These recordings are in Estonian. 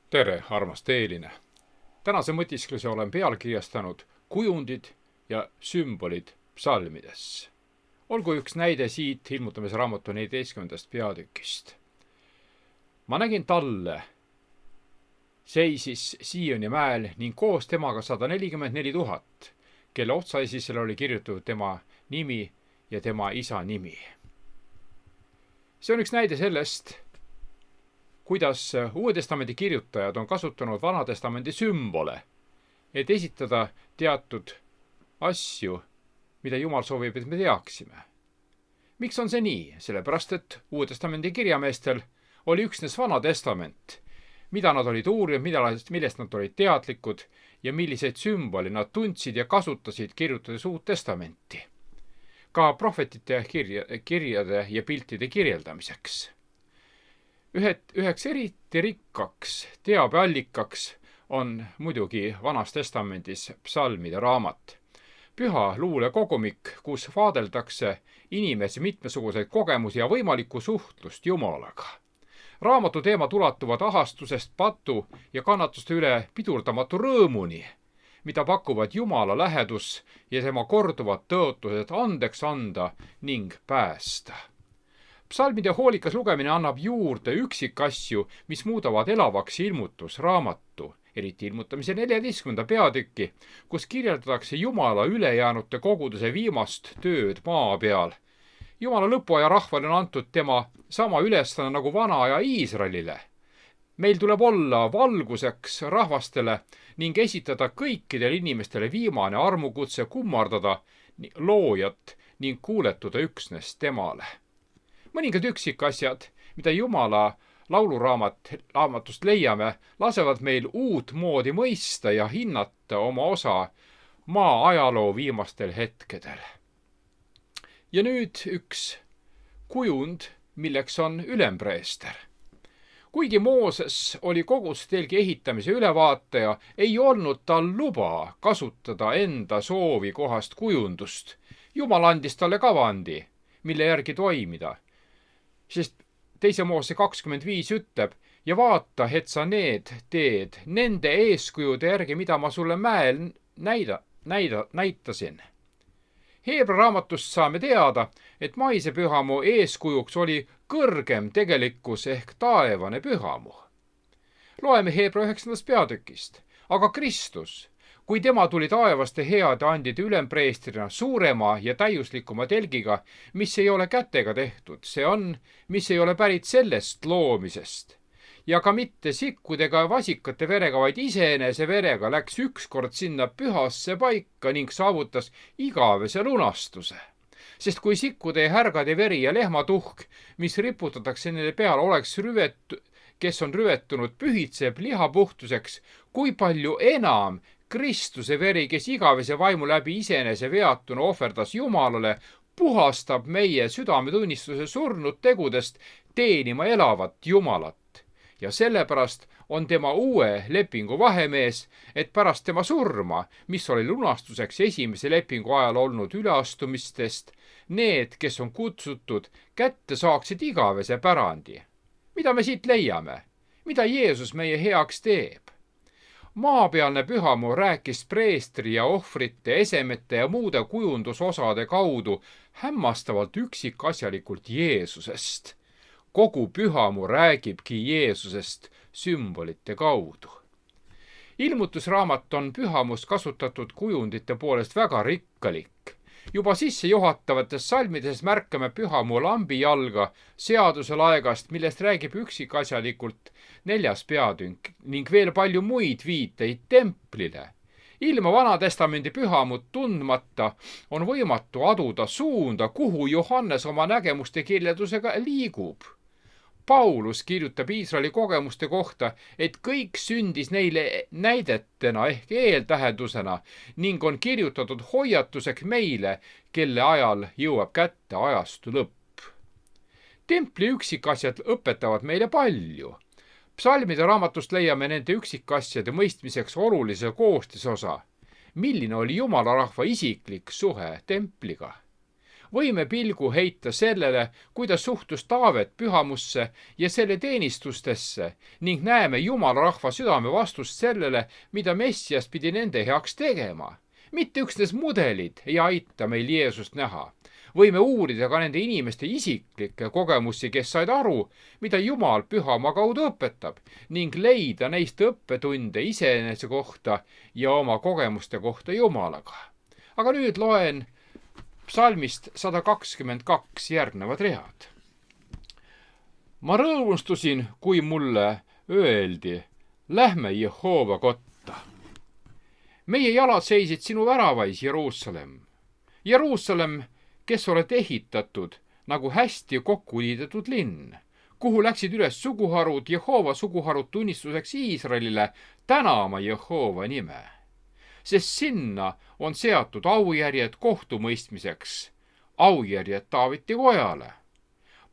Tere, armas teeline! Tänase mõtiskluse olen pealkirjastanud kujundid ja sümbolid psalmides. Olgu üks näide siit ilmutamise raamatu 14. peatükist. Ma nägin talle, seisis Sioni mäel ning koos temaga 144 000, kelle otsaesisele oli kirjutatud tema nimi ja tema isa nimi. See on üks näide sellest, kuidas Uue Testamendi kirjutajad on kasutanud Vana Testamendi sümbole, et esitada teatud asju, mida Jumal soovib, et me teaksime. Miks on see nii? Sellepärast, et Uue Testamendi kirjameestel oli üksnes Vana Testament, mida nad olid uurinud, millest nad olid teadlikud ja milliseid sümboli nad tundsid ja kasutasid kirjutades Uut Testamenti. Ka prohvetite kirjade ja piltide kirjeldamiseks. Üheks eriti rikkaks teabeallikaks on muidugi Vanas Testamendis psalmide raamat. Püha luulekogumik, kus vaadeldakse inimese mitmesuguseid kogemusi ja võimalikku suhtlust Jumalaga. Raamatu teemad ulatuvad ahastusest, patu ja kannatuste üle pidurdamatu rõõmuni, mida pakuvad Jumala lähedus ja tema korduvad tõotused andeks anda ning päästa. Psalmide hoolikas lugemine annab juurde üksikasju, mis muudavad elavaks ilmutusraamatu, eriti ilmutamise 14. peatükki, kus kirjeldatakse Jumala ülejäänute koguduse viimast tööd maa peal. Jumala lõpuaja rahvale on antud tema sama ülesanne nagu vana aja Iisraelile. Meil tuleb olla valguseks rahvastele ning esitada kõikidele inimestele viimane armukutse kummardada loojat ning kuuletuda üksnes temale. Mõningad üksikasjad, mida Jumala lauluraamatust leiame, lasevad meil uut moodi mõista ja hinnata oma osa maa ajaloo viimastel hetkedel. Ja nüüd üks kujund, milleks on ülempreester. Kuigi Mooses oli kogudustelgi ehitamise ülevaataja, ei olnud tal luba kasutada enda soovi kohast kujundust. Jumal andis talle kavandi, mille järgi toimida. Sest 2. Moose 25 ütleb, ja vaata, et sa need teed nende eeskujude järgi, mida ma sulle mäel näitasin. Heebra raamatust saame teada, et maise pühamu eeskujuks oli kõrgem tegelikkus ehk taevane pühamu. Loeme Heebra 9. peatükist. Aga Kristus, kui tema tuli taevaste heade andide ülempreestrina suurema ja täiuslikuma telgiga, mis ei ole kätega tehtud, see on, mis ei ole pärit sellest loomisest. Ja ka mitte sikkudega ja vasikate verega, vaid iseenese verega läks ükskord sinna pühasse paika ning saavutas igavese lunastuse. Sest kui sikkude ja härgade veri ja lehmatuhk, mis riputatakse neile peale, oleks kes on rüvetunud, pühitseb liha puhtuseks, kui palju enam Kristuse veri, kes igavese vaimu läbi iseenese veatuna ohverdas Jumalale, puhastab meie südametunnistuse surnud tegudest teenima elavat Jumalat. Ja sellepärast on tema uue lepingu vahemees, et pärast tema surma, mis oli lunastuseks esimese lepingu ajal olnud üleastumistest, need, kes on kutsutud, kätte saaksid igavese pärandi. Mida me siit leiame? Mida Jeesus meie heaks teeb? Maapealne pühamu rääkis preestri ja ohvrite, esemete ja muude kujundusosade kaudu hämmastavalt üksikasjalikult Jeesusest. Kogu pühamu räägibki Jeesusest sümbolite kaudu. Ilmutusraamat on pühamus kasutatud kujundite poolest väga rikkalik. Juba sissejuhatavates salmides märkame pühamu lambijalga seaduselaegast, millest räägib üksikasjalikult 4. peatükk ning veel palju muid viiteid templile. Ilma Vana Testamendi pühamut tundmata on võimatu aduda suunda, kuhu Johannes oma nägemuste kirjeldusega liigub. Paulus kirjutab Iisraeli kogemuste kohta, et kõik sündis neile näidetena ehk eeltähendusena ning on kirjutatud hoiatuseks meile, kelle ajal jõuab kätte ajastu lõpp. Templi üksikasjad õpetavad meile palju. Psalmide raamatust leiame nende üksikasjade mõistmiseks olulise koostisosa. Milline oli Jumala rahva isiklik suhe templiga? võime pilgu heita sellele, kuidas suhtus Taavet pühamusse ja selle teenistustesse ning näeme Jumala rahva südame vastust sellele, mida Messias pidi nende heaks tegema. Mitte üksnes mudelid ei aita meil Jeesust näha. Võime uurida ka nende inimeste isiklikke kogemusi, kes said aru, mida Jumal püha oma kaudu õpetab ning leida neist õppetunde iseenese kohta ja oma kogemuste kohta Jumalaga. Aga nüüd loen psalmist 122 järgnevad read. Ma rõõmustusin, kui mulle öeldi, lähme Jehova kotta. Meie jalad seisid sinu väravais, Jeruusalemm. Jeruusalemm, kes oled ehitatud nagu hästi kokku liidetud linn, kuhu läksid üles suguharud, Jehova suguharud tunnistuseks Iisraelile tänama Jehova nime. Sest sinna on seatud aujärjed kohtumõistmiseks, aujärjed Taaveti kojale.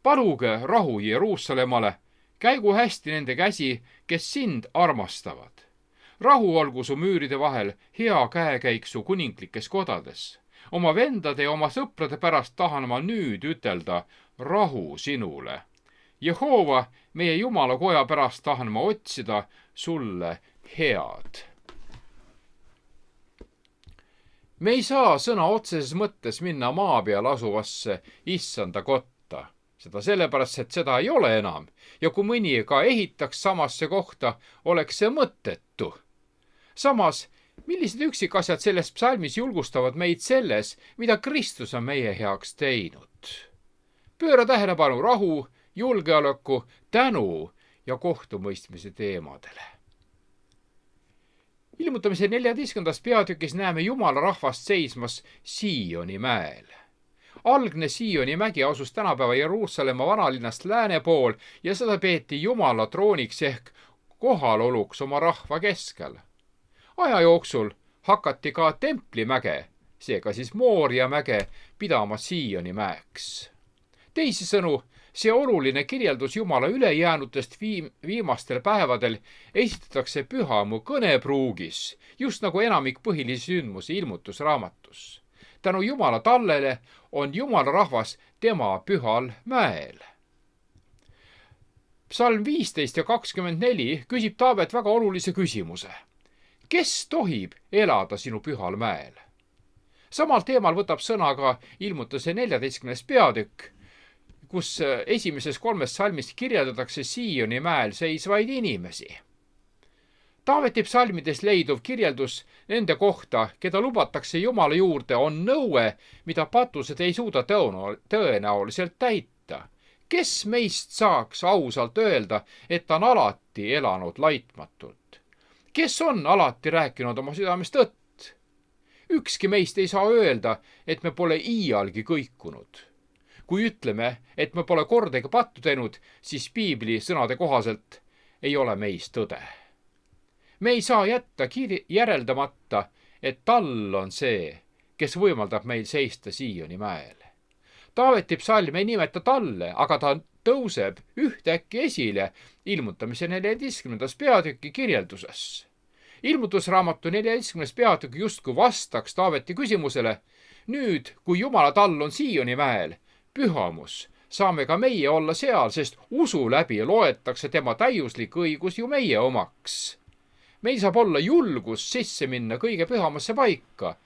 Paluge rahu Jeruusalemmale, käigu hästi nende käsi, kes sind armastavad. Rahu olgu su müüride vahel, hea käekäik su kuninglikes kodades. Oma vendade ja oma sõprade pärast tahan ma nüüd ütelda rahu sinule. Jehova, meie Jumala koja pärast tahan ma otsida sulle head. Me ei saa sõna otseses mõttes minna maa peal asuvasse issanda kotta. Seda sellepärast, et seda ei ole enam ja kui mõni ka ehitaks samasse kohta, oleks see mõttetu. Samas, millised üksikasjad selles psalmis julgustavad meid selles, mida Kristus on meie heaks teinud? Pööra tähelepanu rahu, julgeoleku, tänu ja kohtumõistmise teemadele. Ilmutamise 14. peatükis näeme Jumala rahvast seismas Sioni mäel. Algne Sioni mägi asus tänapäeva Jeruusalemma vanalinnast lääne pool ja seda peeti Jumala trooniks ehk kohaloluks oma rahva keskel. Aja jooksul hakati ka Templimäge, seega siis Mooria mäge, pidama Sioni mäeks. Teisisõnu, see oluline kirjeldus Jumala ülejäänutest viimastel päevadel esitatakse pühamu kõnepruugis, just nagu enamik põhilisi sündmusi ilmutusraamatus. Tänu Jumala tallele on Jumala rahvas tema pühal mäel. Psalm 15 ja 24 küsib Taavet väga olulise küsimuse. Kes tohib elada sinu pühal mäel? Samal teemal võtab sõna ka ilmutuse 14. peatükk, kus esimeses 3 psalmist kirjeldatakse Sioni mäel seisvaid inimesi. Taaveti psalmides leiduv kirjeldus nende kohta, keda lubatakse Jumala juurde, on nõue, mida patused ei suuda tõenäoliselt täita. Kes meist saaks ausalt öelda, et ta on alati elanud laitmatult? Kes on alati rääkinud oma südames tõtt? Ükski meist ei saa öelda, et me pole iialgi kõikunud. Kui ütleme, et me pole kordagi pattu teinud, siis piibli sõnade kohaselt ei ole meis tõde. Me ei saa jätta järeldamata, et tal on see, kes võimaldab meil seista Sioni mäel. Taaveti psalm ei nimeta talle, aga ta tõuseb ühtäkki esile ilmutamise 14. peatüki kirjelduses. Ilmutusraamatu 14. peatükk justkui vastaks Taaveti küsimusele, nüüd, kui Jumala tall on Sioni mäel, pühamus, saame ka meie olla seal, sest usu läbi loetakse tema täiuslik õigus ju meie omaks. Meil saab olla julgus sisse minna kõige pühamasse paika.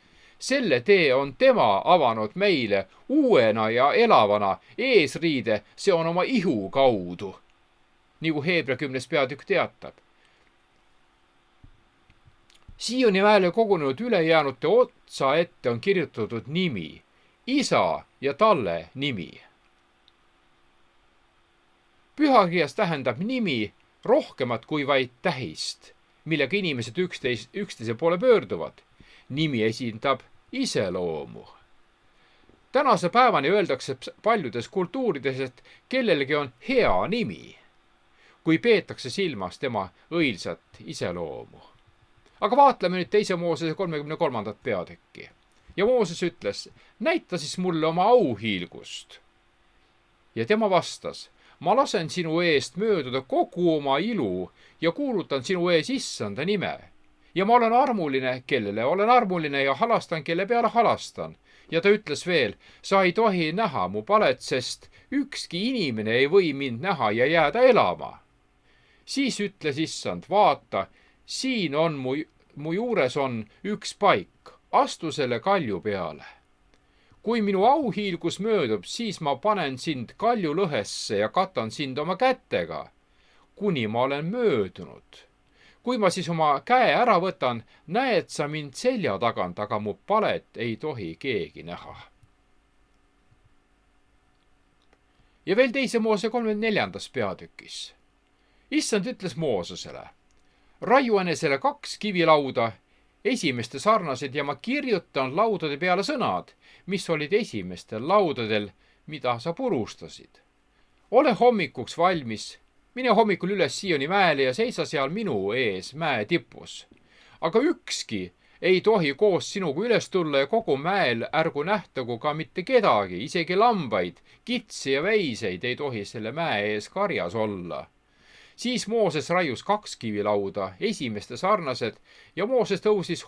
Selle tee on tema avanud meile uuena ja elavana eesriide, see on oma ihu kaudu, nagu Heebra 10. peatükk teatab. Sioni mäele kogunenud ülejäänute otsa ette on kirjutatud nimi, isa ja talle nimi. Pühakirjas tähendab nimi rohkemat kui vaid tähist, millega inimesed üksteise poole pöörduvad. Nimi esindab iseloomu. Tänase päevani öeldakse paljudes kultuurides, et kellelegi on hea nimi, kui peetakse silmas tema õilsat iseloomu. Aga vaatleme nüüd 2. Moosese 33. peatükki. Ja Mooses ütles, näita siis mulle oma auhiilgust. Ja tema vastas, ma lasen sinu eest mööduda kogu oma ilu ja kuulutan sinu ees issanda nime. Ja ma olen armuline, kellele olen armuline ja halastan, kelle peale halastan. ja ta ütles veel, sa ei tohi näha mu palet, sest ükski inimene ei või mind näha ja jääda elama. Siis ütles issand, vaata, siin on mu juures on üks paik, astu selle kalju peale. kui minu auhiilgus möödub, siis ma panen sind kaljulõhesse ja katan sind oma kätega, kuni ma olen möödunud. kui ma siis oma käe ära võtan, näed sa mind selja tagant, aga mu palet ei tohi keegi näha. ja veel teise Moose 34. peatükis. issand ütles Moosesele, raiu enesele 2 kivilauda, esimeste sarnased, ja ma kirjutan laudade peale sõnad, mis olid esimestel laudadel, mida sa purustasid. ole hommikuks valmis, mine hommikul üles Sioni mäele ja seisa seal minu ees mäe tipus. aga ükski ei tohi koos sinuga üles tulla ja kogu mäel ärgu nähtagu ka mitte kedagi, isegi lambaid, kitsi ja veiseid ei tohi selle mäe ees karjas olla. Siis Mooses raius 2 kivilauda, esimeste sarnased, ja Mooses tõusis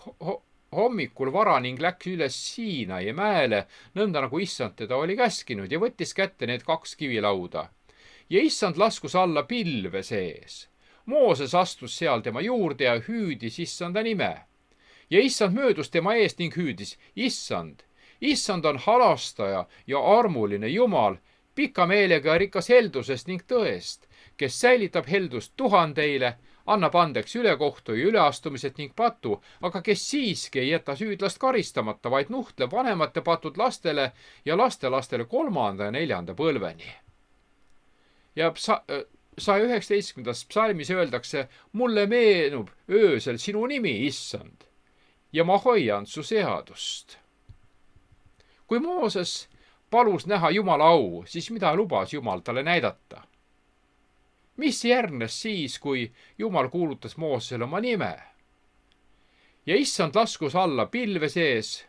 hommikul vara ning läks üles Siinai mäele, nõnda nagu issand teda oli käskinud, ja võttis kätte need 2 kivilauda. ja issand laskus alla pilve sees. Mooses astus seal tema juurde ja hüüdis issanda nime. ja issand möödus tema eest ning hüüdis, issand on halastaja ja armuline Jumal, pika meelega ja rikas heldusest ning tõest, kes säilitab heldust tuhandeile, annab andeks ülekohtu ja üleastumised ning patu, aga kes siiski ei jäta süüdlast karistamata, vaid nuhtleb vanemate patud lastele ja lastelastele 3. ja 4. põlveni. ja 119. psalmis öeldakse, mulle meenub öösel sinu nimi, issand, ja ma hoian su seadust. kui Mooses palus näha Jumala au, siis mida lubas Jumal talle näidata? mis järgnes siis, kui Jumal kuulutas Moosesele oma nime? ja issand laskus alla pilve sees.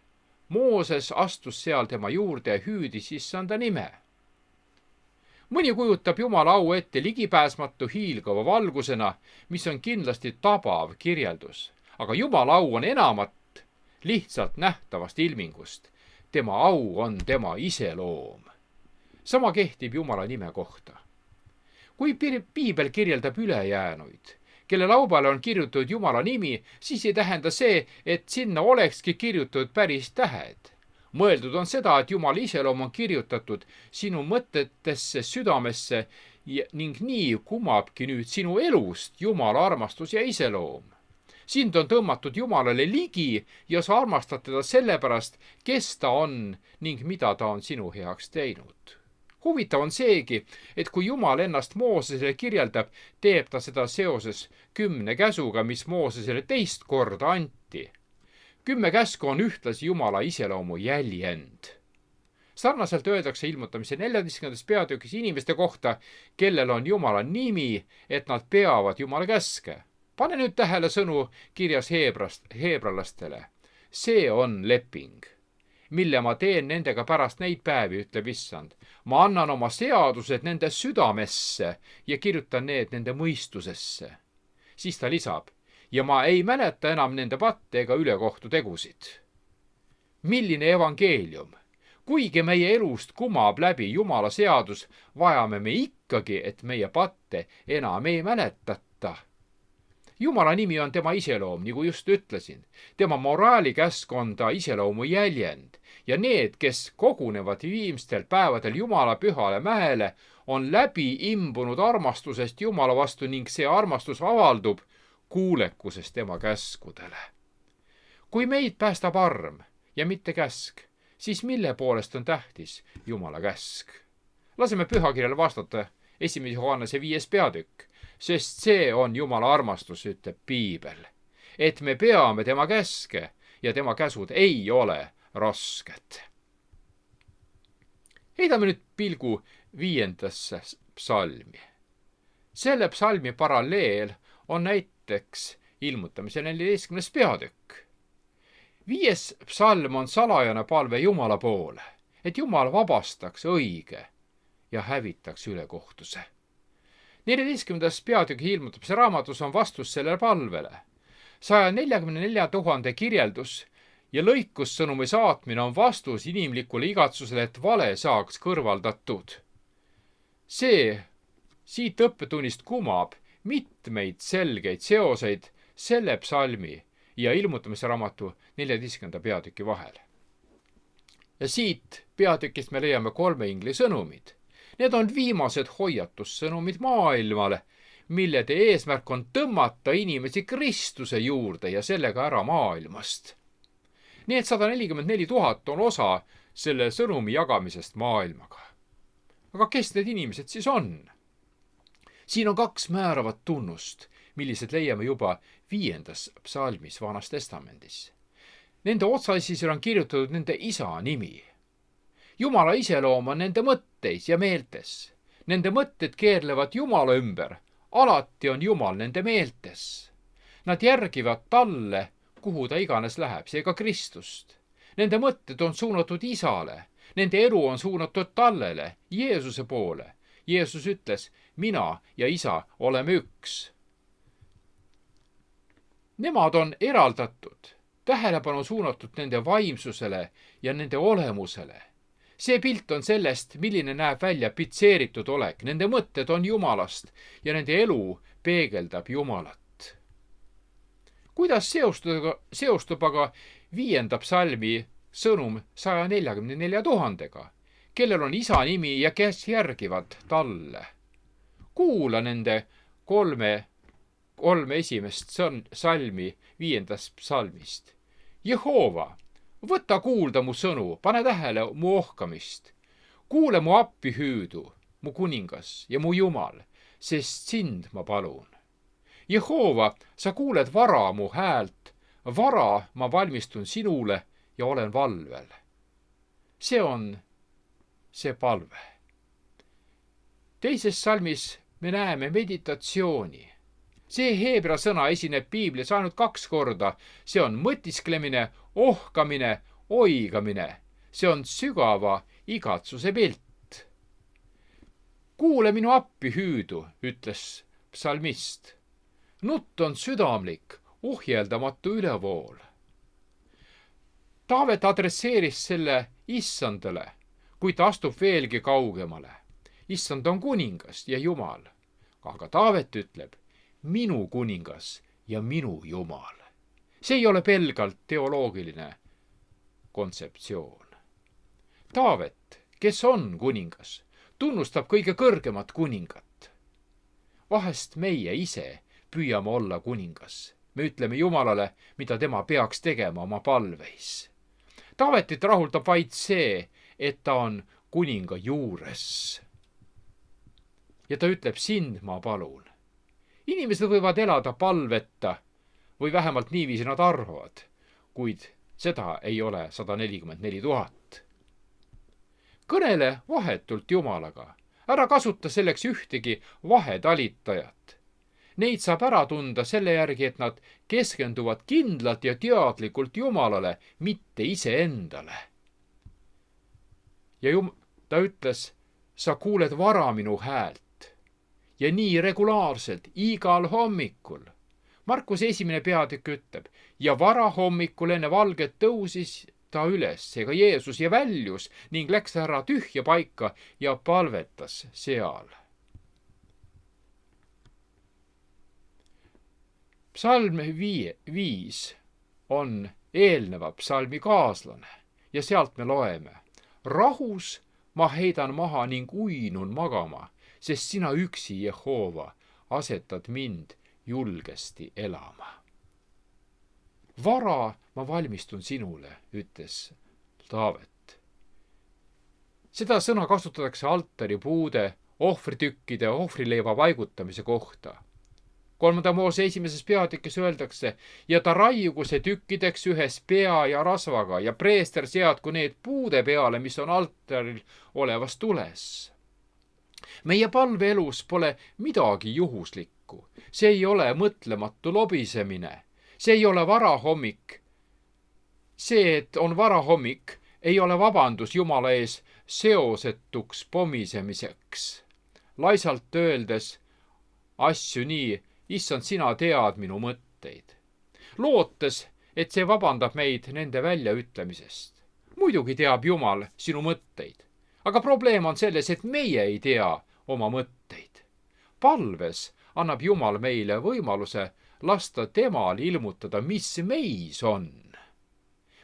Mooses astus seal tema juurde ja hüüdis issanda nime. mõni kujutab Jumala au ette ligipääsmatu hiilgava valgusena, mis on kindlasti tabav kirjeldus. aga Jumala au on enamat lihtsalt nähtavast ilmingust. tema au on tema iseloom. sama kehtib Jumala nime kohta. kui piibel kirjeldab ülejäänuid, kelle laubale on kirjutatud Jumala nimi, siis ei tähenda see, et sinna olekski kirjutatud päris tähed. mõeldud on seda, et Jumala iseloom on kirjutatud sinu mõtetesse, südamesse ning nii kumabki nüüd sinu elust Jumala armastus ja iseloom. sind on tõmmatud Jumalale ligi ja sa armastad teda sellepärast, kes ta on ning mida ta on sinu heaks teinud. huvitav on seegi, et kui Jumal ennast Moosesele kirjeldab, teeb ta seda seoses 10 käsuga, mis Moosesele 2. korda anti. 10 käsku on ühtlasi Jumala iseloomu jäljend. sarnaselt öeldakse ilmutamise 14. peatükis inimeste kohta, kellel on Jumala nimi, et nad peavad Jumala käske. pane nüüd tähele sõnu kirjas heebralastele. see on leping, mille ma teen nendega pärast neid päevi, ütleb issand. ma annan oma seadused nende südamesse ja kirjutan need nende mõistusesse. siis ta lisab, ja ma ei mäleta enam nende patte ega ülekohtu tegusid. milline evangeelium! kuigi meie elust kumab läbi Jumala seadus, vajame me ikkagi, et meie patte enam ei mäletata. Jumala nimi on tema iseloom, nagu just ütlesin. tema moraalikäsk on ta iseloomu jäljend ja need, kes kogunevad viimstel päevadel Jumala pühale mäele, on läbi imbunud armastusest Jumala vastu ning see armastus avaldub kuulekuses tema käskudele. kui meid päästab arm ja mitte käsk, siis mille poolest on tähtis Jumala käsk? laseme pühakirjale vastata 1. Johannese 5. peatükk. sest see on Jumala armastus, ütleb piibel, et me peame tema käske ja tema käsud ei ole rasked. heidame nüüd pilgu 5. psalmi. selle psalmi paralleel on näiteks ilmutamise 14. peatükk. 5. psalm on salajane palve Jumala poole, et Jumal vabastaks õige ja hävitaks ülekohtuse. 14. peatüki ilmutamise raamatus on vastus sellele palvele. 144 000 kirjeldus ja lõikussõnumi saatmine on vastus inimlikule igatsusele, et vale saaks kõrvaldatud. Siit õppetunnist kumab mitmeid selgeid seoseid selle psalmi ja ilmutamise raamatu 14. peatüki vahel. Ja siit peatükist me leiame 3 ingli sõnumid. Need on viimased hoiatussõnumid maailmale, millede eesmärk on tõmmata inimesi Kristuse juurde ja sellega ära maailmast. Need 144 000 on osa selle sõnumi jagamisest maailmaga. Aga kes need inimesed siis on? Siin on 2 määravat tunnust, millised leiame juba 5. psalmis Vanas Testamendis. Nende otsasisel on kirjutatud nende isa nimi. Jumala iseloom on nende mõtteis ja meeltes. Nende mõtted keerlevad Jumala ümber. Alati on Jumal nende meeltes. Nad järgivad talle, kuhu ta iganes läheb, seega Kristust. Nende mõtted on suunatud isale. Nende elu on suunatud tallele, Jeesuse poole. Jeesus ütles, mina ja isa oleme üks. Nemad on eraldatud, tähelepanu suunatud nende vaimsusele ja nende olemusele. See pilt on sellest, milline näeb välja pitseeritud olek. Nende mõtted on Jumalast ja nende elu peegeldab Jumalat. Kuidas seostub aga 5. psalmi sõnum 144 000-ga, kellel on isa nimi ja kes järgivad talle? Kuula nende 3 esimest salmi 5. psalmist. Jehova, võta kuulda mu sõnu, pane tähele mu ohkamist. Kuule mu appihüüdu, mu kuningas ja mu Jumal, sest sind ma palun. Jehova, sa kuuled vara mu häält, vara ma valmistun sinule ja olen valvel. See on see palve. 2. salmis me näeme meditatsiooni. See heebra sõna esineb Piiblis ainult 2 korda. See on mõtisklemine, ohkamine, oigamine. See on sügava igatsuse pilt. Kuule minu appihüüdu, ütles psalmist. Nutt on südamlik, ohjeldamatu ülevool. Taavet adresseeris selle issandale, kui ta astub veelgi kaugemale. Issand on kuningas ja Jumal. Aga Taavet ütleb, minu kuningas ja minu Jumal. See ei ole pelgalt teoloogiline kontseptsioon. Taavet, kes on kuningas, tunnustab kõige kõrgemat kuningat. Vahest meie ise püüame olla kuningas. Me ütleme Jumalale, mida tema peaks tegema oma palveis. Taavetit rahuldab vaid see, et ta on kuninga juures. Ja ta ütleb, sind ma palun. Inimesed võivad elada palveta või vähemalt niiviisi nad arvavad, kuid seda ei ole 144 000. Kõnele vahetult Jumalaga. Ära kasuta selleks ühtegi vahetalitajat. Neid saab ära tunda selle järgi, et nad keskenduvad kindlalt ja teadlikult Jumalale, mitte iseendale. Ja ta ütles, sa kuuled vara minu häält. Ja nii regulaarselt, igal hommikul. Markuse 1. peatükk ütleb, ja vara hommikul enne valget tõusis ta üles, seega Jeesus ja väljus ning läks ära tühja paika ja palvetas seal. Psalm 5 on eelneva psalmi kaaslane ja sealt me loeme. Rahus ma heidan maha ning uinun magama, sest sina üksi, Jehova, asetad mind julgesti elama. Vara ma valmistun sinule, ütles Taavet. Seda sõna kasutatakse altaripuude, ohvritükkide, ohvrileiva paigutamise kohta. 3. Moose 1. peatükis öeldakse, ja ta raiugu see tükkideks ühes pea ja rasvaga ja preester seadku need puude peale, mis on altaril olevas tules. Meie palveelus pole midagi juhuslikku. See ei ole mõtlematu lobisemine. See ei ole varahommik. See, et on varahommik, ei ole vabandus Jumala ees seosetuks pomisemiseks. Laisalt öeldes asju nii, issand, sina tead minu mõtteid. Lootes, et see vabandab meid nende väljaütlemisest. muidugi teab Jumal sinu mõtteid, aga probleem on selles, et meie ei tea oma mõtteid. palves annab Jumal meile võimaluse lasta temal ilmutada, mis meis on.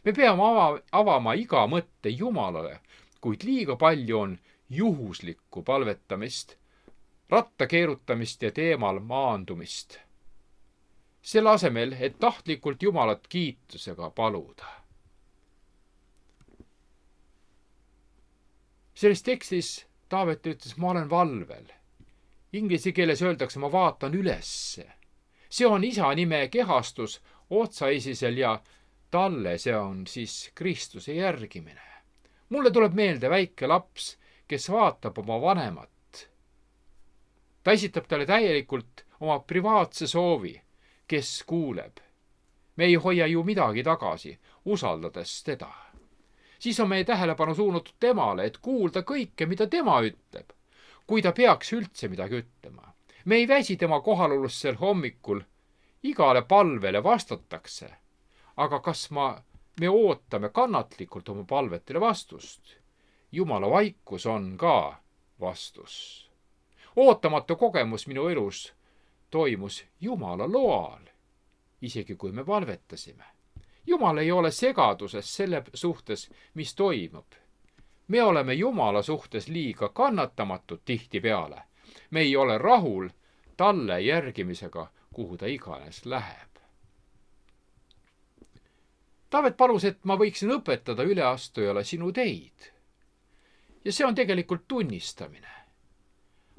me peame avama iga mõtte Jumalale, kuid liiga palju on juhuslikku palvetamist, ratta keerutamist ja teemal maandumist. selle asemel, et tahtlikult Jumalat kiitusega paluda. selles tekstis Taavet ütles, ma olen valvel. Inglise keeles öeldakse, ma vaatan ülesse. see on isa nime kehastus otsaesisel ja talle see on siis Kristuse järgimine. mulle tuleb meelde väike laps, kes vaatab oma vanemat. ta esitab talle täielikult oma privaatse soovi, kes kuuleb. me ei hoia ju midagi tagasi, usaldades teda. siis on meie tähelepanu suunatud temale, et kuulda kõike, mida tema ütleb, kui ta peaks üldse midagi ütlema. me ei väsi tema kohalolust sel hommikul, igale palvele vastatakse. aga kas me ootame kannatlikult oma palvetele vastust? Jumala vaikus on ka vastus. ootamatu kogemus minu elus toimus Jumala loal, isegi kui me palvetasime. Jumal ei ole segaduses selle suhtes, mis toimub. me oleme Jumala suhtes liiga kannatamatud tihtipeale. me ei ole rahul talle järgimisega, kuhu ta iganes läheb. Taavet palus, et ma võiksin õpetada üleastujale sinu teid. ja see on tegelikult tunnistamine.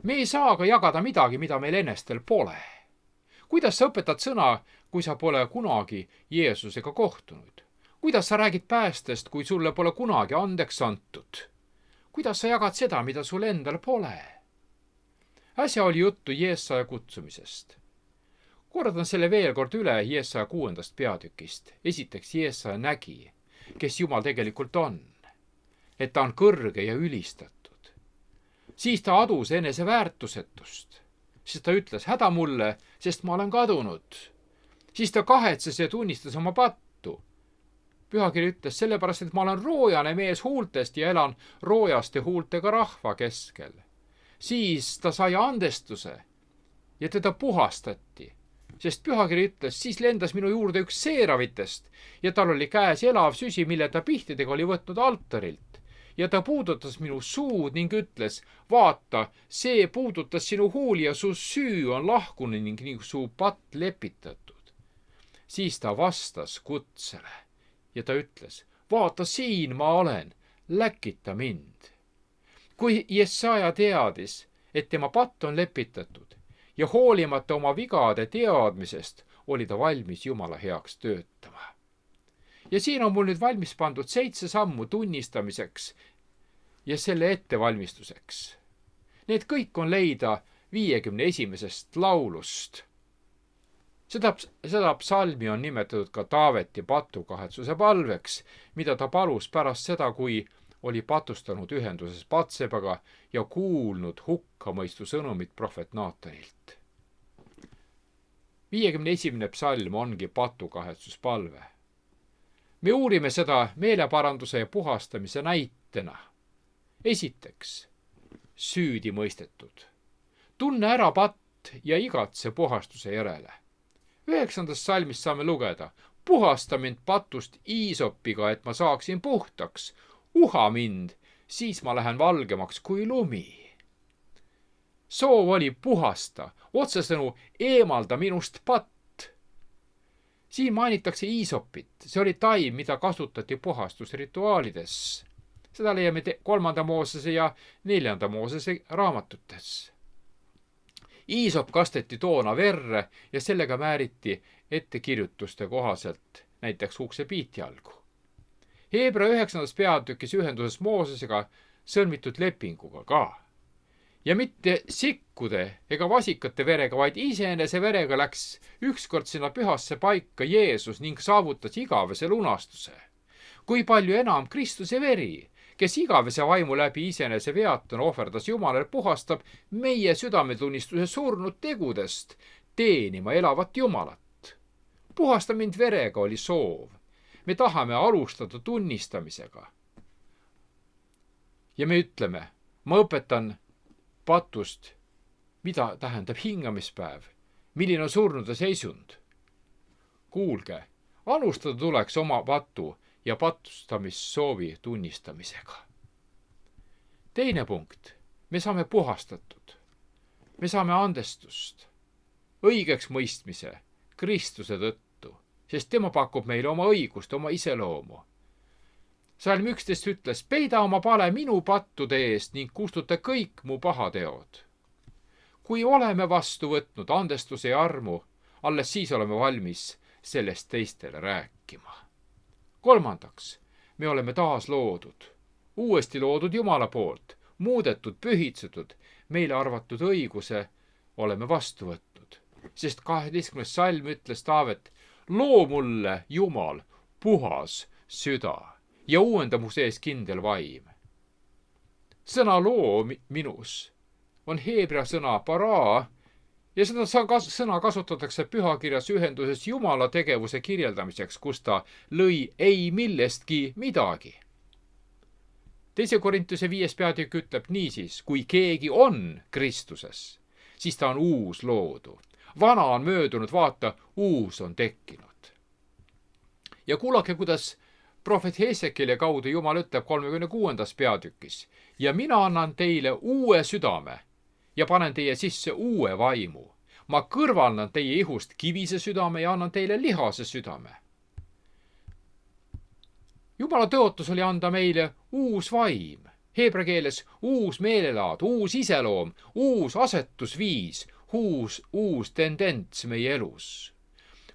me ei saa aga jagada midagi, mida meil enestel pole. kuidas sa õpetad sõna, kui sa pole kunagi Jeesusega kohtunud? kuidas sa räägid päästest, kui sulle pole kunagi andeks antud? kuidas sa jagad seda, mida sul endal pole? äsja oli juttu Jeesaja kutsumisest. kordan selle veel kord üle Jeesaja 6. peatükist. esiteks Jeesaja nägi, kes Jumal tegelikult on. et ta on kõrge ja ülistatud. siis ta adus enese väärtusetust. siis ta ütles, häda mulle, sest ma olen kadunud. siis ta kahetses ja tunnistas oma pattu. Pühakiri ütles, sellepärast, et ma olen roojane mees huultest ja elan roojaste huultega rahva keskel. siis ta sai andestuse ja teda puhastati. sest pühakiri ütles, siis lendas minu juurde üks seeravitest ja tal oli käes elav süsi, mille ta pihtidega oli võtnud altarilt. ja ta puudutas minu suud ning ütles, vaata, see puudutas sinu huuli ja su süü on lahkunud ning su patt lepitatud. siis ta vastas kutsele ja ta ütles, vaata, siin ma olen, läkita mind. kui Jesaja teadis, et tema patt on lepitatud ja hoolimata oma vigade teadmisest oli ta valmis Jumala heaks töötama. ja siin on mul nüüd valmis pandud 7 sammu tunnistamiseks ja selle ettevalmistuseks. Need kõik on leida 51. laulust. Seda psalmi on nimetatud ka Taaveti patukahetsuse palveks, mida ta palus pärast seda, kui oli patustanud ühenduses Patsebaga ja kuulnud hukkamõistu sõnumit prohvet Naatanilt. 51. psalm ongi patukahetsuspalve. me uurime seda meeleparanduse ja puhastamise näitena. esiteks, süüdi mõistetud. tunne ära patt ja igatse puhastuse järele. 9. psalmist saame lugeda, puhasta mind patust iisopiga, et ma saaksin puhtaks. Uha mind, siis ma lähen valgemaks kui lumi. soov oli puhasta, otsesõnu eemalda minust patt. siin mainitakse iisopit, see oli taim, mida kasutati puhastusrituaalides. seda leiame 3. Moosese ja 4. Moosese raamatutes. Iisop kasteti toona verre ja sellega määriti ettekirjutuste kohaselt näiteks ukse piitjalgu. Heebra 9. peatükis ühenduses Moosesega sõlmitud lepinguga ka. ja mitte sikkude ega vasikate verega, vaid iseenese verega läks ükskord sinna pühasse paika Jeesus ning saavutas igavese lunastuse. kui palju enam Kristuse veri, kes igavese vaimu läbi iseenese veatuna ohverdas Jumalale, puhastab meie südametunnistuse surnud tegudest teenima elavat Jumalat. puhasta mind verega oli soov. Me tahame alustada tunnistamisega. Ja me ütleme, ma õpetan patust, mida tähendab hingamispäev, milline on surnude seisund. Kuulge, alustada tuleks oma patu ja patustamissoovi tunnistamisega. Teine punkt, me saame puhastatud. Me saame andestust, õigeks mõistmise Kristuse tõttu, sest tema pakub meile oma õigust, oma iseloomu. Salm 11 ütles, peida oma pale minu pattude eest ning kustuta kõik mu pahateod. Kui oleme vastu võtnud andestuse ja armu, alles siis oleme valmis sellest teistele rääkima. Kolmandaks, me oleme taas loodud, uuesti loodud Jumala poolt, muudetud, pühitsetud, meile arvatud õiguse oleme vastu võtnud. Sest 12. salm ütles Taavet, loo mulle, Jumal, puhas süda ja uuenda mu sees kindel vaim. Sõna loo minus on heebrea sõna paraa ja seda sõna kasutatakse pühakirjas ühenduses Jumala tegevuse kirjeldamiseks, kus ta lõi ei millestki midagi. 2. Korintuse 5. peatükk ütleb niisiis, kui keegi on Kristuses, siis ta on uus loodu. Vana on möödunud, vaata, uus on tekkinud. Ja kuulake, kuidas prohvet Hesekieli kaudu Jumal ütleb 36. peatükis. Ja mina annan teile uue südame ja panen teie sisse uue vaimu. Ma kõrvaldan teie ihust kivise südame ja annan teile lihase südame. Jumala tõotus oli anda meile uus vaim, heebrea keeles uus meelelaad, uus iseloom, uus asetusviis, uus tendents meie elus.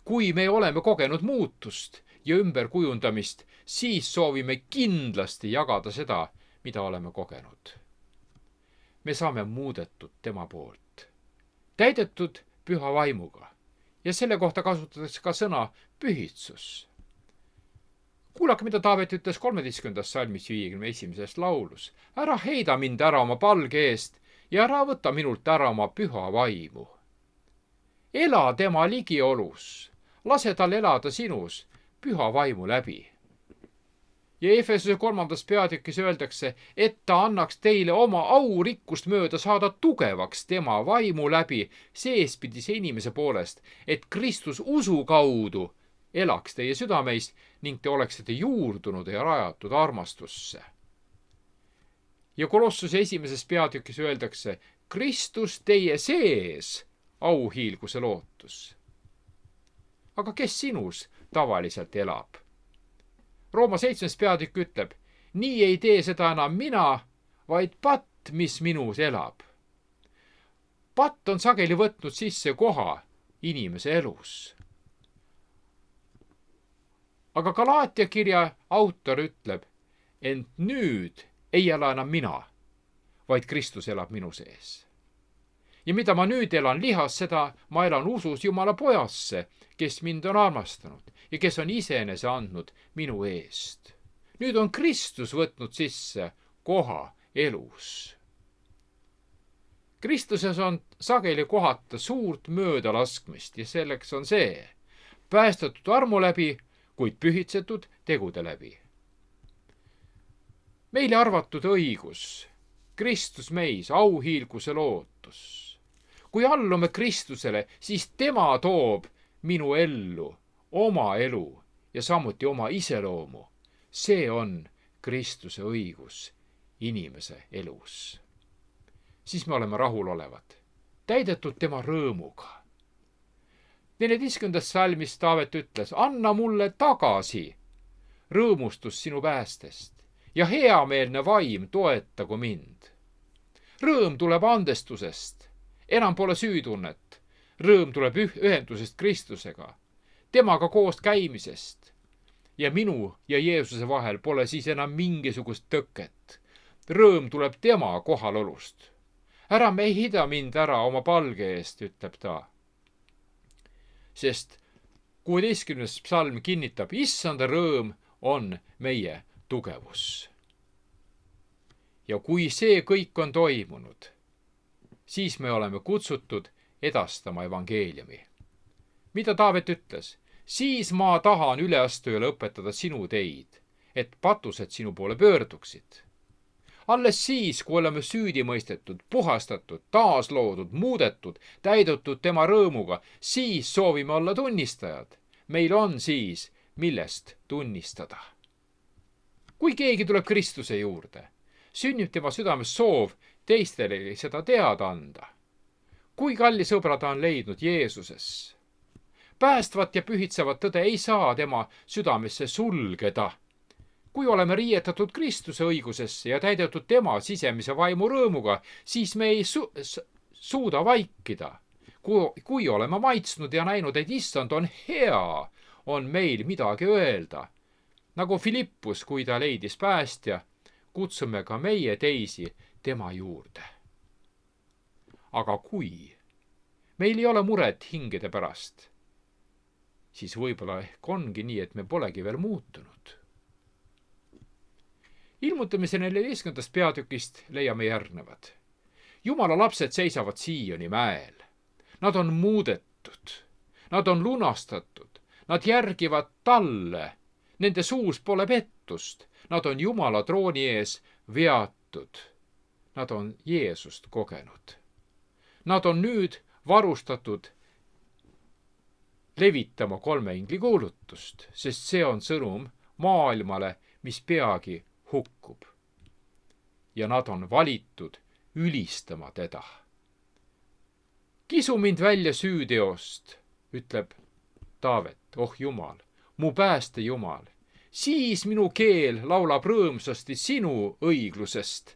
Kui me oleme kogenud muutust ja ümberkujundamist, siis soovime kindlasti jagada seda, mida oleme kogenud. Me saame muudetud tema poolt, täidetud püha vaimuga ja selle kohta kasutatakse ka sõna pühitsus. Kuulake, mida Taavet ütles 13. salmis 51. laulus. Ära heida mind ära oma palge eest ja ära võta minult ära oma püha vaimu. Ela tema ligiolus, lase tal elada sinus püha vaimu läbi. Ja Efesuse 3. peatükis öeldakse, et ta annaks teile oma aurikkust mööda saada tugevaks tema vaimu läbi seespidise inimese poolest, et Kristus usu kaudu elaks teie südameis ning te oleksite juurdunud ja rajatud armastusse. Ja Kolossuse 1. peatükis öeldakse, Kristus teie sees, auhiilguse lootus. Aga kes sinus tavaliselt elab? Rooma 7. peatükk ütleb, nii ei tee seda enam mina, vaid patt, mis minus elab. Patt on sageli võtnud sisse koha inimese elus. Aga Galaatia kirja autor ütleb, ent nüüd ei ela enam mina, vaid Kristus elab minu sees. Ja mida ma nüüd elan lihas, seda ma elan usus Jumala pojasse, kes mind on armastanud ja kes on iseenese andnud minu eest. Nüüd on Kristus võtnud sisse koha elus. Kristuses on sageli kohata suurt möödalaskmist ja selleks on see, päästetud armu läbi, kuid pühitsetud tegude läbi. Meile arvatud õigus, Kristus meis, auhiilguse lootus. Kui allume Kristusele, siis tema toob minu ellu oma elu ja samuti oma iseloomu. See on Kristuse õigus inimese elus. Siis me oleme rahulolevad, täidetud tema rõõmuga. 14. salmis Taavet ütles, anna mulle tagasi rõõmustus sinu päästest ja heameelne vaim toetagu mind. Rõõm tuleb andestusest, enam pole süütunnet. Rõõm tuleb ühendusest Kristusega, temaga koos käimisest ja minu ja Jeesuse vahel pole siis enam mingisugust tõket. Rõõm tuleb tema kohalolust. Ära me ei hida mind ära oma palge eest, ütleb ta. Sest 16. psalm kinnitab, issanda rõõm on meie tugevus. Ja kui see kõik on toimunud, siis me oleme kutsutud edastama evangeeliumi. Mida Taavet ütles? siis ma tahan üleastujale õpetada sinu teid, et patused sinu poole pöörduksid. Alles siis, kui oleme süüdi mõistetud, puhastatud, taasloodud, muudetud, täidetud tema rõõmuga, siis soovime olla tunnistajad. Meil on siis, millest tunnistada. Kui keegi tuleb Kristuse juurde, sünnib tema südames soov teistele seda teada anda. Kui kalli sõbra ta on leidnud Jeesuses. Päästvat ja pühitsevat tõde ei saa tema südamesse sulgeda. Kui oleme riietatud Kristuse õigusesse ja täidetud tema sisemise vaimu rõõmuga, siis me ei suuda vaikida. Kui oleme maitsnud ja näinud, et issand on hea, on meil midagi öelda. Nagu Filippus, kui ta leidis päästja, kutsume ka meie teisi tema juurde. Aga kui meil ei ole muret hingede pärast, siis võib-olla ehk ongi nii, et me polegi veel muutunud. Ilmutamise 14. peatükist leiame järgnevad. Jumala lapsed seisavad Sioni mäel. Nad on muudetud. Nad on lunastatud. Nad järgivad talle. Nende suus pole pettust. Nad on Jumala trooni ees veatud. Nad on Jeesust kogenud. Nad on nüüd varustatud levitama 3 ingli kuulutust, sest see on sõnum maailmale, mis peagi hukkub. Ja nad on valitud ülistama teda. Kisu mind välja süüteost, ütleb Taavet, oh Jumal, mu pääste Jumal. Siis minu keel laulab rõõmsasti sinu õiglusest.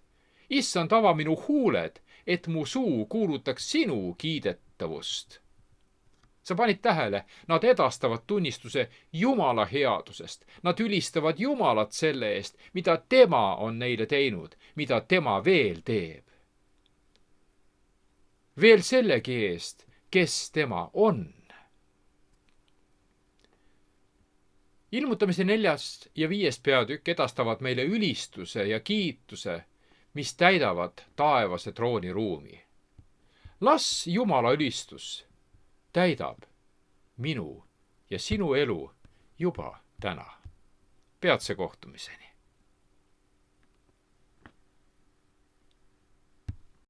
Issand, ava minu huuled, et mu suu kuulutaks sinu kiidetavust. Sa panid tähele, nad edastavad tunnistuse Jumala headusest. Nad ülistavad Jumalat selle eest, mida tema on neile teinud, mida tema veel teeb. Veel sellegi eest, kes tema on. Ilmutamise 4. ja 5. peatükk edastavad meile ülistuse ja kiituse, mis täidavad taevase trooni ruumi. Las Jumala ülistus täidab minu ja sinu elu juba täna. Peatse kohtumiseni.